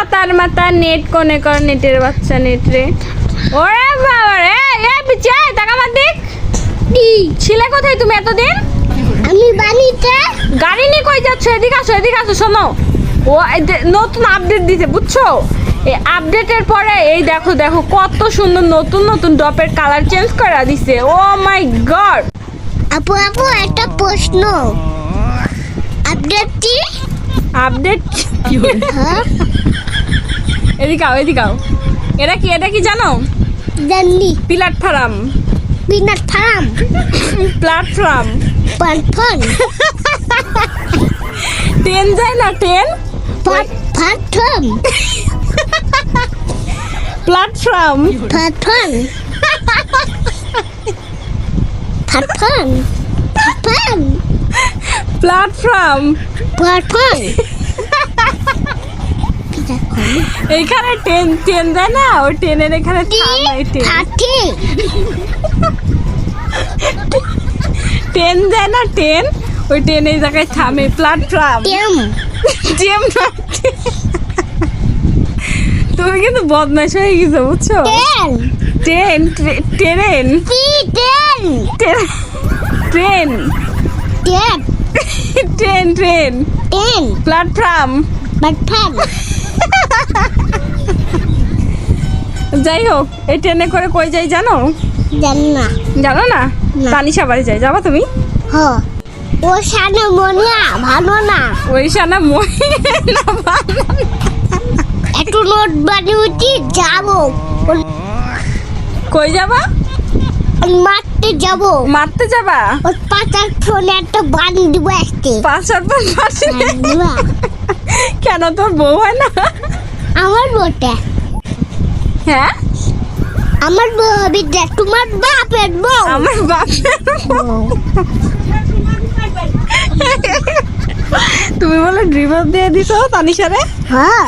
ছাতার মাথা নেট কোনে কর নেটের বাচ্চা নেট রে। ওরে বাবা রে, এ পিছে টাকা মার দিক। ছিলে কোথায় তুমি এতদিন? আমি বাড়িতে। গাড়ি নিয়ে কই যাচ্ছ? এদিকে আসো শোনো। ও নতুন আপডেট দিতে বুঝছো? এই আপডেটের পরে এই দেখো কত সুন্দর নতুন নতুন ডপের কালার চেঞ্জ করে দিছে। ও মাই গড। আপু একটা প্রশ্ন, আপডেটটি আপডেট হ্যাঁ এদিকে আও। এটা কি জানো? জানি। প্ল্যাটফর্ম। বিনাট ফার্ম প্ল্যাটফর্ম। পারফন ট্রেন যায় না ট্রেন? পারফন প্ল্যাটফর্ম। পারফন পারফন পারফন প্ল্যাটফর্ম। পারফন এইখানে ট্রেন যায় না, ওই ট্রেনের এখানে থামায় ট্রেন। থাকি ট্রেন যায় না ট্রেন, ওই ট্রেন এই জায়গায় থামে। প্ল্যাটফর্ম। টেম টেম না। তুমি কিন্তু বদমাশ হয়ে গেছো বুঝছো? টেন ট্রেন টি ten train ten train train ten platform. পারফন যাই হোক, এই ট্রেনে করে কই যাই জানো? জানি না। জানো না? না। তানিশা বাড়ি যাই, যাবা তুমি? হ ও সানে মনিয়া ভালো না। ওই সানা মই না ভালো না। একটু নোট বানিয়ে যাবো, কই যাবা? মারতে যাবো। মারতে যাবা? ওই পাতার ফোনে একটা বানি দিব আসতে। পাঁচার পর পাশে কেন তোর বউ হয় না? আমার বউটা, হ্যাঁ আমার বউ হবে যে তোমার বাপের বউ। আমার বাপের বউ। তুমি বলে ড্রিভার দিয়ে দিছো তানিশারে? হ্যাঁ